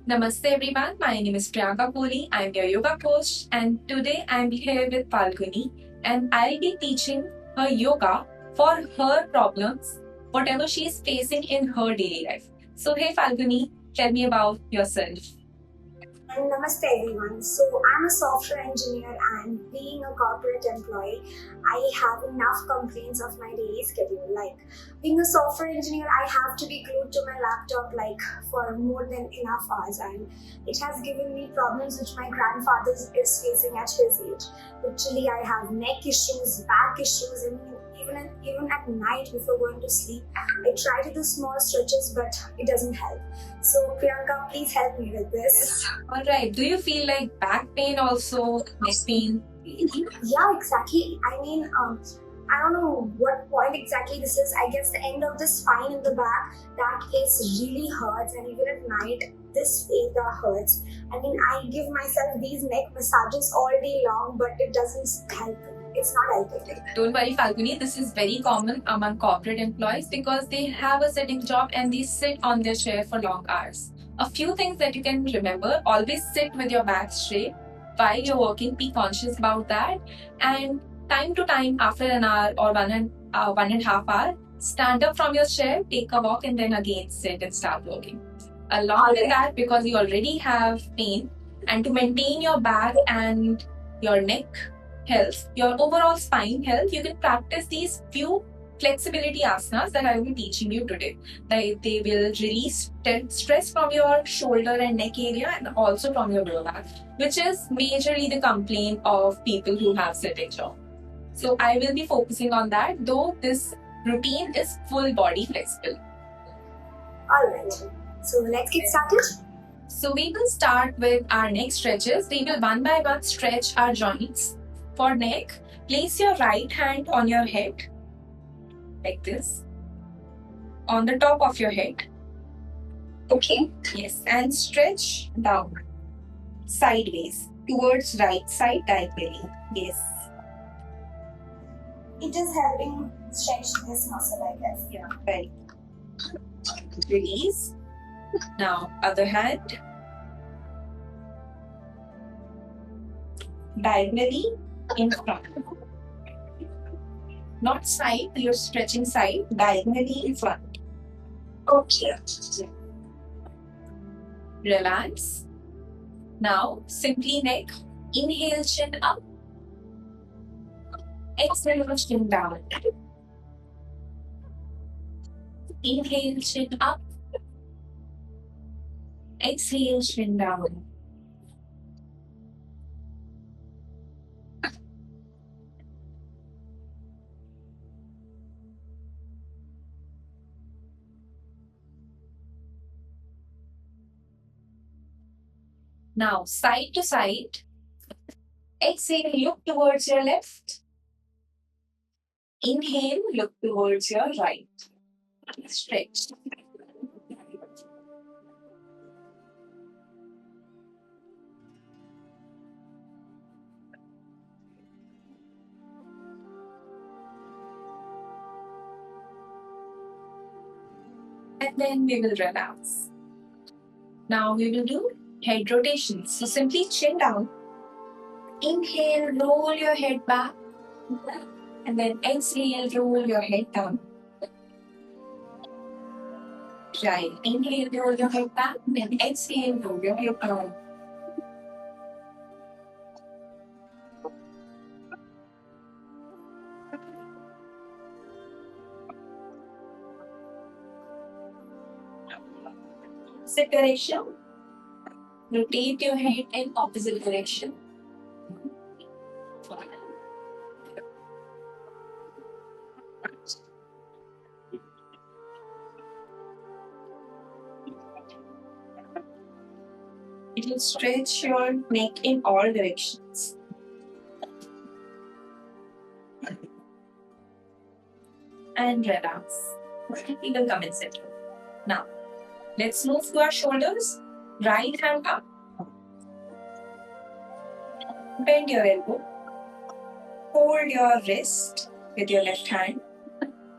Namaste everyone, my name is Priyanka Kohli. I'm your yoga coach and today I'm here with Falguni and I'll be teaching her yoga for her problems, whatever she's facing in her daily life. So hey Falguni, tell me about yourself. And namaste everyone. So I'm a software engineer and being a corporate employee, I have enough complaints of my daily schedule. Like being a software engineer, I have to be glued to my laptop like for more than enough hours, and it has given me problems which my grandfather is facing at his age. Literally, I have neck issues, back issues, and even at night before going to sleep, I try to do small stretches, but it doesn't help. So Priyanka, please help me with this. Alright, do you feel like back pain also, neck pain? Yeah, exactly. I don't know what point exactly this is. I guess the end of the spine in the back, that place really hurts, and even at night, this area hurts. I give myself these neck massages all day long, but it doesn't help. It's not helping. Don't worry, Falguni, this is very common among corporate employees because they have a sitting job and they sit on their chair for long hours. A few things that you can remember: always sit with your back straight while you're working, be conscious about that. And time to time, after an hour or one and a half hour, stand up from your chair, take a walk, and then again sit and start working. Along with that, because you already have pain, and to maintain your back and your neck health, your overall spine health, you can practice these few flexibility asanas that I will be teaching you today. They will release stress from your shoulder and neck area and also from your lower back, which is majorly the complaint of people who have sitting jaw. So I will be focusing on that, though this routine is full body flexible. Alright, so let's get started. So we will start with our neck stretches. We will one by one stretch our joints. For neck, place your right hand on your head, like this, on the top of your head. Okay. Yes, and stretch down, sideways, towards right side diagonally. Yes. It is helping stretch this muscle, I guess. Yeah, right. Release. Now, other hand. Diagonally in front. Not side, you're stretching side, diagonally in front. Okay. Relax. Now, simply neck. Inhale, chin up. Exhale, chin down. Inhale, chin up. Exhale, chin down. Now, side to side. Exhale, look towards your left. Inhale, look towards your right. Stretch. And then we will relax. Now we will do head rotations. So simply chin down. Inhale, roll your head back. And then exhale, roll your head down. Right. Inhale, roll your head back. Then exhale, roll your head down. Sit direction. Rotate your head in opposite direction. It will stretch your neck in all directions. And relax. We will come and sit. Now, let's move to our shoulders. Right hand up. Bend your elbow. Hold your wrist with your left hand.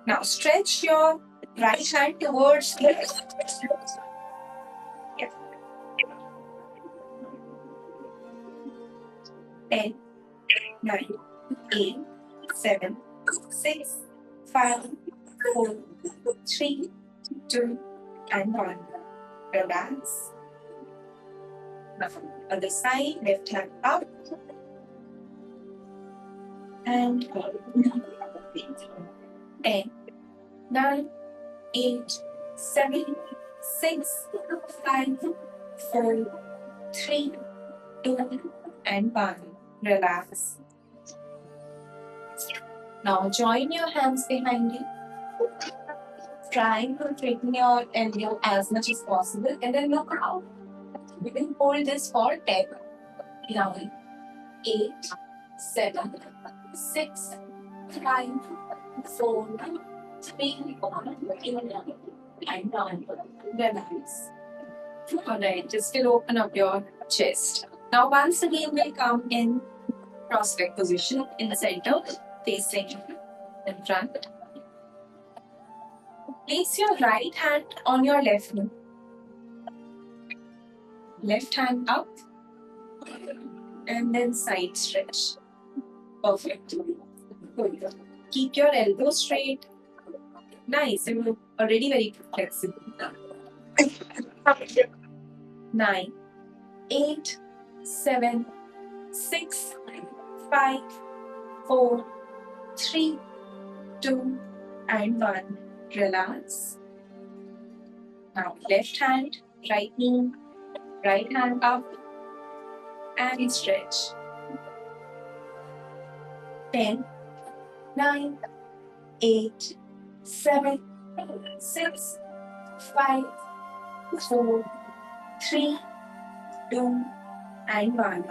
Now stretch your right hand towards the left. Yeah. 10, 9, 8, 7, 6, 5, 4, 3, 2, and 1. Relax. Now, other side, left hand up and hold. 10, 9, 8, 7, 6, 5, 4, 3, 2, and 1. Relax. Now join your hands behind you. Try to straighten your elbow as much as possible and then look out. We will hold this for 10, 9, 8, 7, 6, 5, 4, 3, 2, and 1. Relax. Alright, just still open up your chest. Now once again we'll come in cross-leg position in the center, facing in front. Place your right hand on your left knee. Left hand up and then side stretch. Perfect. Good. Keep your elbows straight. Nice. You're already very flexible. 9, 8, 7, 6, 5, 4, 3, 2, and 1. Relax. Now left hand, right knee, right hand up and stretch. 10, 9, 8, 7, 6, 5, 4, 3, 2, and 1.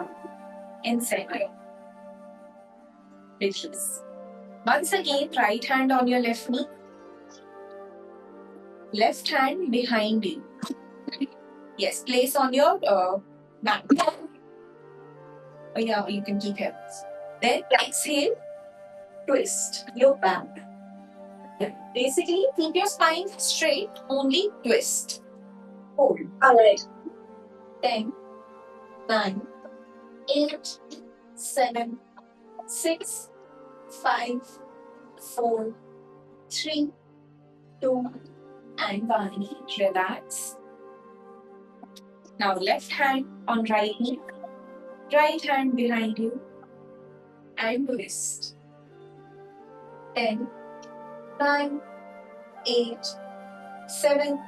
In center. Release. Once again, right hand on your left knee. Left hand behind you. Yes, place on your back. Oh yeah, you can keep it. Then exhale, twist, look back. Basically, keep your spine straight, only twist. Hold. Alright. 10, 9, 8, 7, 6, 5, 4, 3, 2, and 1. Relax. Now left hand on right knee, right hand behind you, and twist. 10, 9, 8, 7,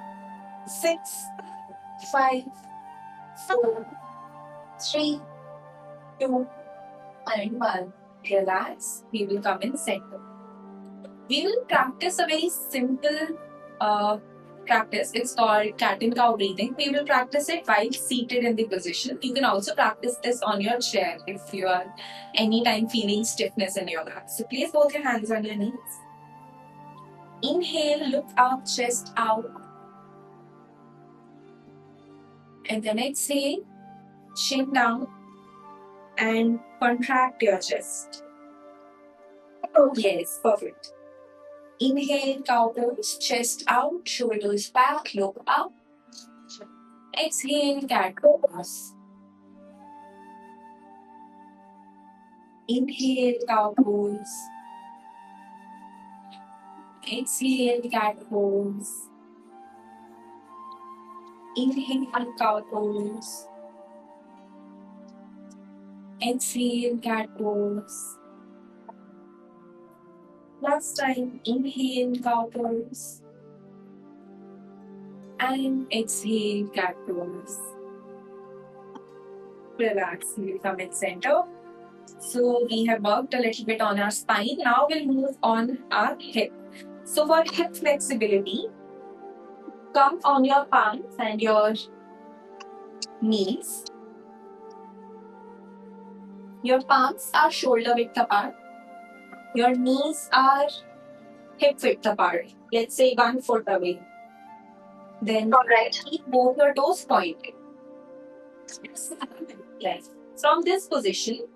6, 5, 4, 3, 2, and 1. Relax. We will come in center. We will practice a very simple practice. It's called cat and cow breathing. We will practice it while seated in the position. You can also practice this on your chair if you are anytime feeling stiffness in your back. So place both your hands on your knees. Inhale, look up, chest out. And then exhale, chin down and contract your chest. Oh yes, perfect. Inhale, cow pose, chest out, shoulders back, look up. Exhale, cat pose. Inhale, cow pose. Exhale, cat pose. Inhale, cow pose. Exhale, cat pose. Last time, inhale, cow pose. And exhale, cat pose. Relax, we'll come in center. So we have worked a little bit on our spine. Now we'll move on our hip. So for hip flexibility, come on your palms and your knees. Your palms are shoulder width apart. Your knees are hip width apart. Let's say 1 foot away. Then keep both your toes pointed. Right. From this position,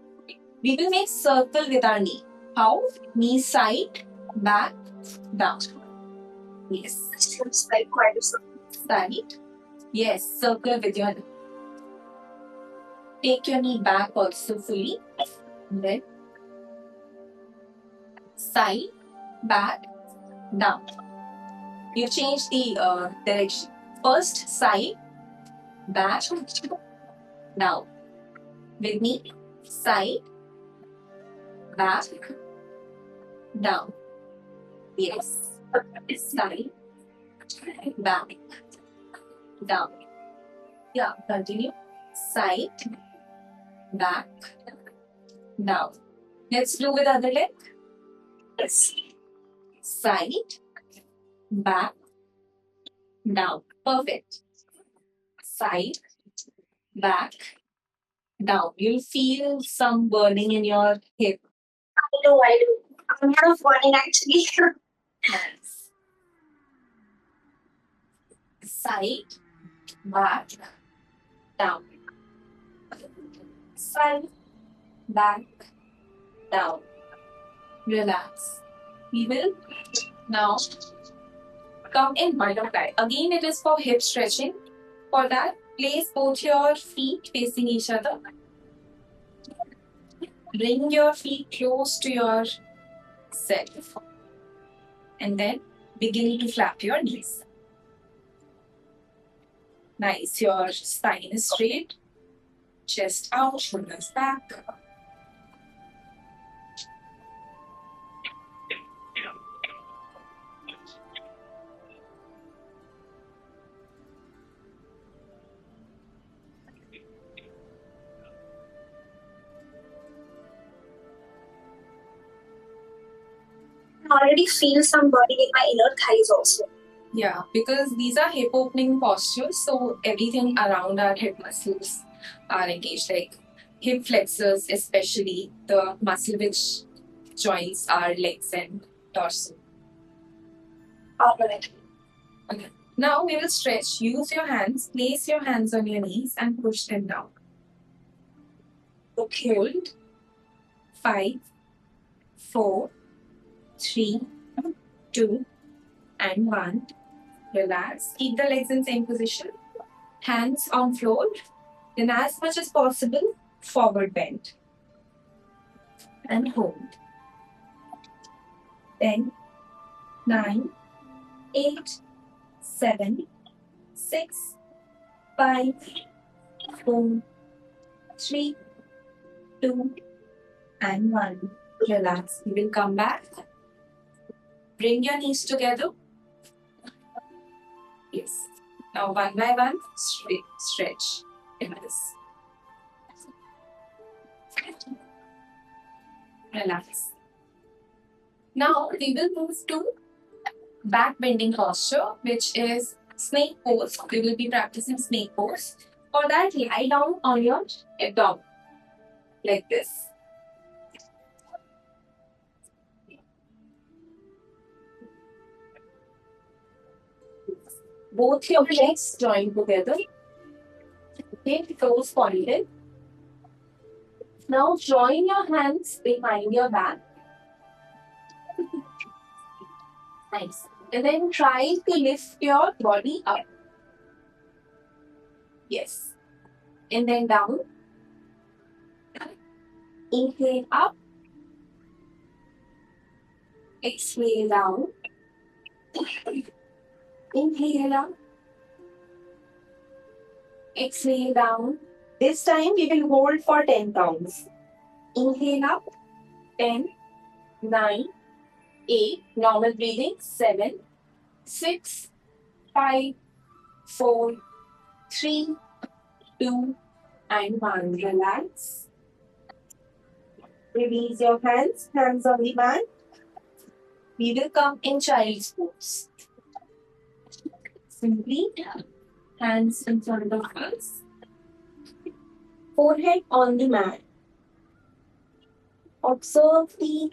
we will make circle with our knee. How? Knee side, back, down. Yes. Like quite a Side. Yes, circle with your knee. Take your knee back also fully. Then side, back, down. You change the direction. First side, back, down. With me, side, back, down. Yes. Side, back, down. Yeah, continue. Side, back, down. Let's do with other leg. Yes. Side, back, down. Perfect. Side, back, down. You'll feel some burning in your hip. I do. I'm not of burning actually. Nice. Side, back, down. Side, back, down. Relax. We will now come in butterfly. Again, it is for hip stretching. For that, place both your feet facing each other. Bring your feet close to yourself. And then begin to flap your knees. Nice. Your spine is straight. Chest out, shoulders back. I already feel some burning in my inner thighs also. Yeah, because these are hip opening postures, so everything around our hip muscles are engaged, like hip flexors, especially the muscle which joins our legs and torso. Alright. Okay. Now we will stretch. Use your hands, place your hands on your knees and push them down. Okay. Hold. 5, 4, 3, 2, and 1. Relax. Keep the legs in same position. Hands on floor. Then as much as possible, forward bend. And hold. 10, 9, 8, 7, 6, 5, 4, 3, 2, and 1. Relax. You will come back. Bring your knees together. Yes. Now one by one, stretch in this. Relax. Now we will move to back bending posture, which is snake pose. We will be practicing snake pose. For that, lie down on your abdomen like this. Both your legs join together. Okay, toes pointed. Now join your hands behind your back. Nice. And then try to lift your body up. Yes. And then down. Inhale up. Exhale down. Inhale up. Exhale down. This time we will hold for 10 counts. Inhale up. 10, 9, 8. Normal breathing. 7, 6, 5, 4, 3, 2, and 1. Relax. Release your hands. Hands on the mat. We will come in child's pose. Simply hands in front of us. Forehead on the mat. Observe the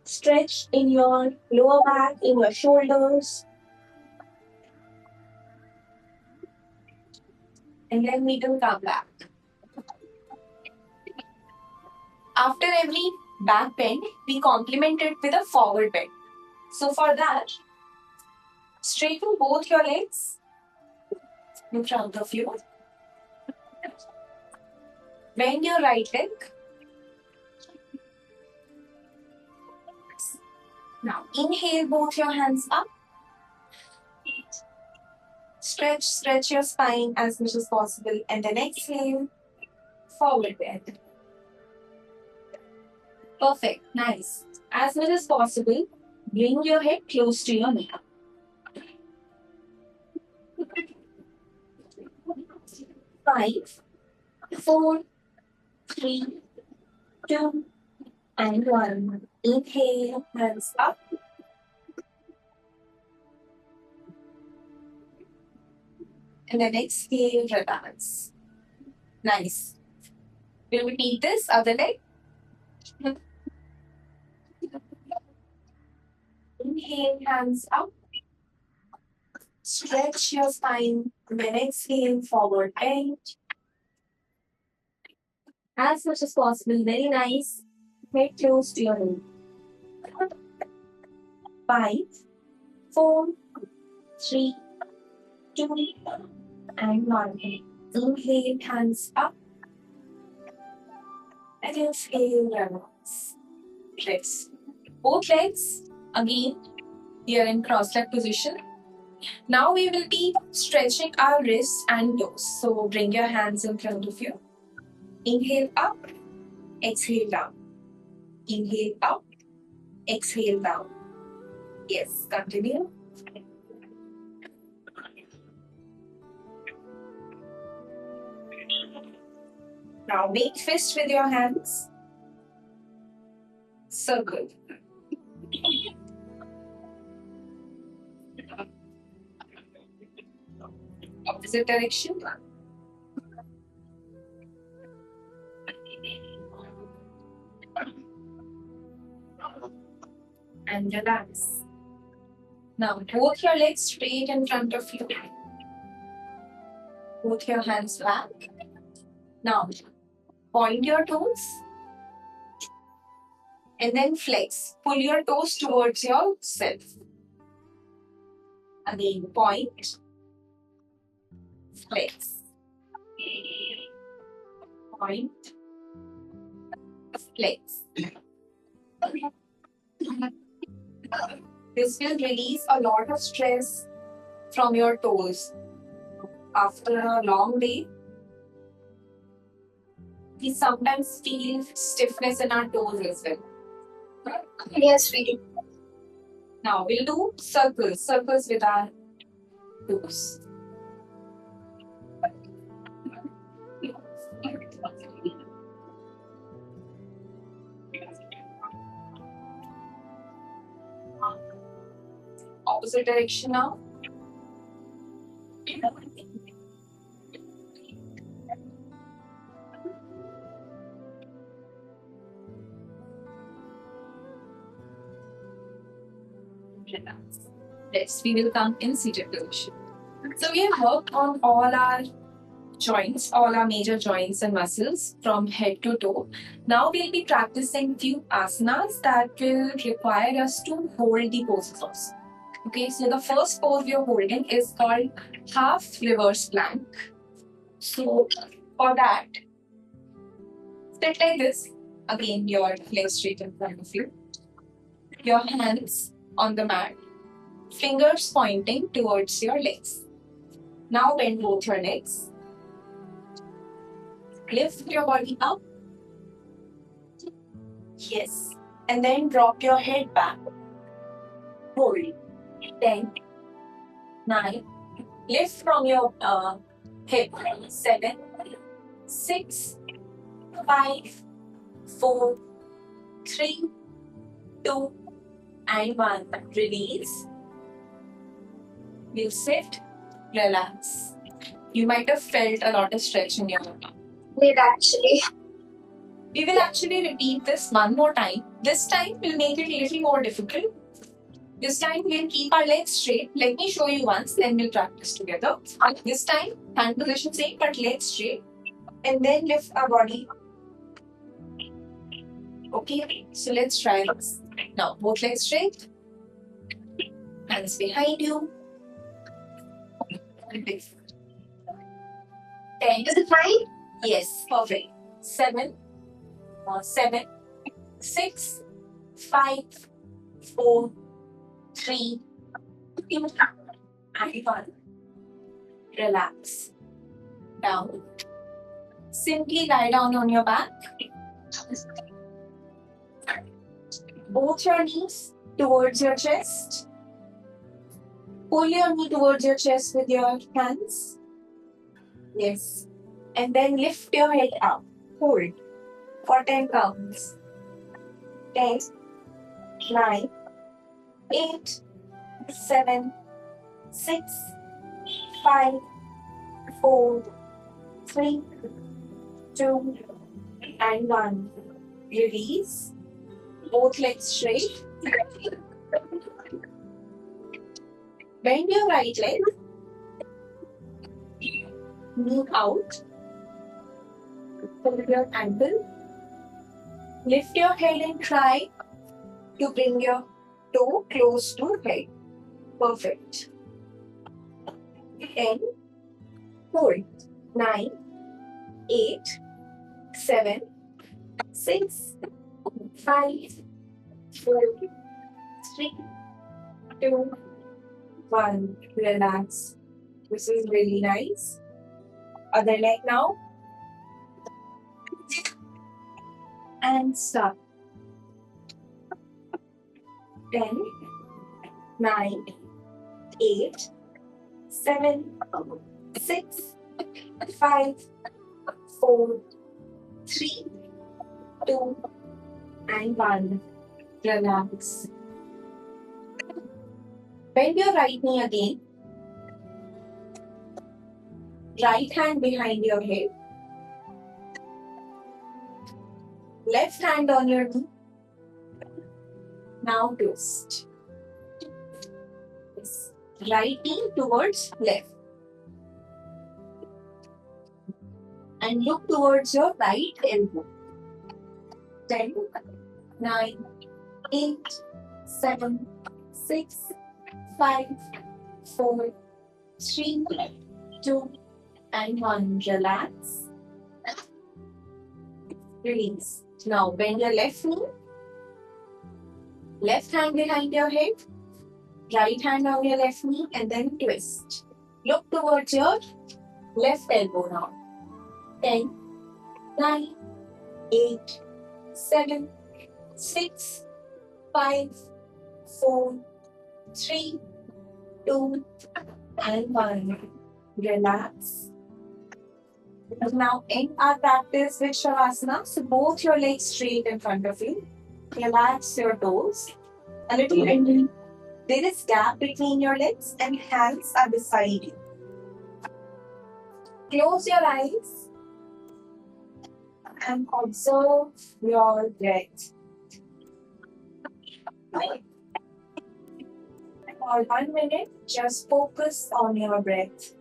stretch in your lower back, in your shoulders. And then we will come back. After every back bend, we complement it with a forward bend. So for that, straighten both your legs in front of you. Bend your right leg. Now inhale both your hands up. Stretch your spine as much as possible, and then exhale, forward bend. Perfect, nice. As much as possible, bring your head close to your neck. 5, 4, 3, 2, and 1. Inhale, hands up. And then exhale, relax. Nice. We'll repeat this, other leg. Inhale, hands up. Stretch your spine. Then exhale, forward bend. As much as possible, very nice. Head close to your knee. 5, 4, 3, 2, and 1. Inhale, hands up. And exhale, relax. Rest. Both legs, again, we are in cross-leg position. Now we will be stretching our wrists and toes. So bring your hands in front of you. Inhale up, exhale down. Inhale up, exhale down. Yes, continue. Now make fist with your hands. Circle. Opposite direction. And relax. Now both your legs straight in front of you. Both your hands back. Now point your toes. And then flex. Pull your toes towards yourself. Again, point. Flex. Point. Flex. This will release a lot of stress from your toes. After a long day, we sometimes feel stiffness in our toes as well. Yes, we do. Now we'll do circles with our toes. Opposite direction now. Relax. Next, we will come in seated position. So we have worked on all our joints, all our major joints and muscles from head to toe. Now we'll be practicing few asanas that will require us to hold the poses also. Okay, so the first pose we are holding is called half reverse plank. So for that, sit like this. Again, your legs straight in front of you. Your hands on the mat. Fingers pointing towards your legs. Now bend both your legs. Lift your body up. Yes. And then drop your head back. Hold. 10, 9. Lift from your hip. 7, 6, 5, 4, 3, 2, and 1. Release. You sit. Relax. You might have felt a lot of stretch in your arm. Did actually. We will actually repeat this one more time. This time we'll make it a little more difficult. This time we'll keep our legs straight. Let me show you once, then we'll practice together. This time, hand position same, but legs straight. And then lift our body. Okay, so let's try this. Now, both legs straight. Hands behind you. 10. Is it fine? Yes, perfect. 7, 7, 6, 5, 4, 3, 2, and 1. Relax. Down. Simply lie down on your back. Both your knees towards your chest. Pull your knee towards your chest with your hands. Yes. And then lift your head up. Hold for 10 counts. 10, 9, 8, 7, 6, 5, 4, 3, 2, and 1. Release. Both legs straight. Bend your right leg. Knee out. Pull your ankle. Lift your head and try to bring your toe close to head. Perfect. 10, hold. 9, 8, 7, 6, 5, 4, 3, 2, 1. Relax. This is really nice. Other leg now. And stop. 10, 9, 8, 7, 6, 5, 4, 3, 2, and 1. Relax. Bend your right knee again. Right hand behind your head. Left hand on your knee. Now twist. Yes. Right knee towards left. And look towards your right elbow. 10, 9, 8, 7, 6, 5, 4, 3, 2, and 1. Relax. Release. Now bend your left knee. Left hand behind your head. Right hand on your left knee and then twist. Look towards your left elbow now. 10, 9, 8, 7, 6, 5, 4, 3, 2, and 1. Relax. Now end our practice with Shavasana. So both your legs straight in front of you. Relax your toes. A little bit. There is gap between your legs and hands are beside you. Close your eyes and observe your breath. For 1 minute, just focus on your breath.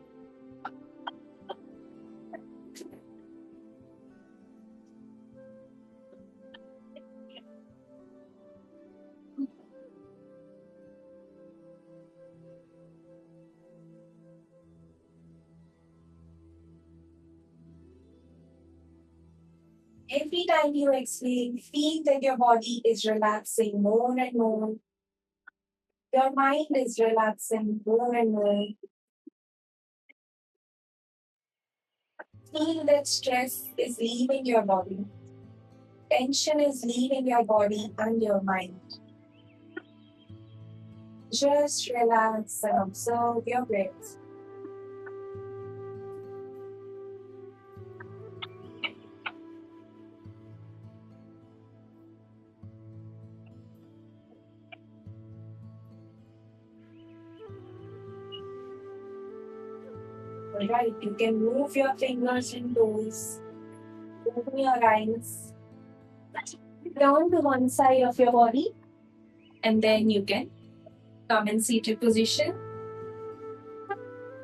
Every time you exhale, feel that your body is relaxing more and more. Your mind is relaxing more and more. Feel that stress is leaving your body. Tension is leaving your body and your mind. Just relax and observe your breath. Alright, you can move your fingers and toes. Open your eyes. Turn to one side of your body. And then you can come in seated position.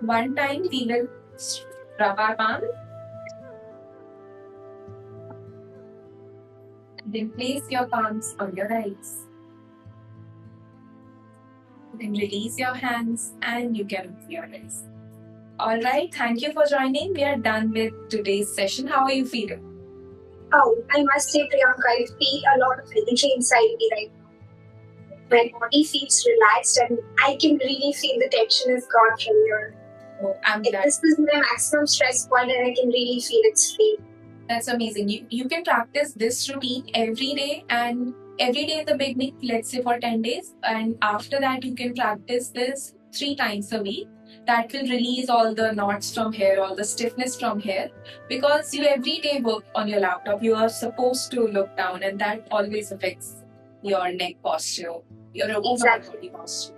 One time we will rub our palm. And then place your palms on your eyes. Then release your hands and you can open your eyes. Alright, thank you for joining. We are done with today's session. How are you feeling? Oh, I must say, Priyanka, I feel a lot of energy inside me right now. My body feels relaxed and I can really feel the tension is gone from here. Oh, I'm glad. This is my maximum stress point and I can really feel it's free. That's amazing. You can practice this routine every day, and every day in the beginning, let's say for 10 days. And after that, you can practice this 3 times a week. That will release all the knots from here, all the stiffness from here. Because you every day work on your laptop, you are supposed to look down, and that always affects your neck posture, your overall body posture.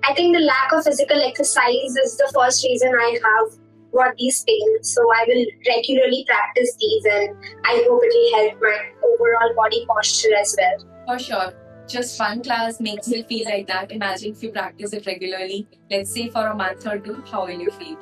I think the lack of physical exercise is the first reason I have got these pains. So I will regularly practice these and I hope it will help my overall body posture as well. For sure. Just one class makes you feel like that. Imagine if you practice it regularly, let's say for a month or two, how will you feel?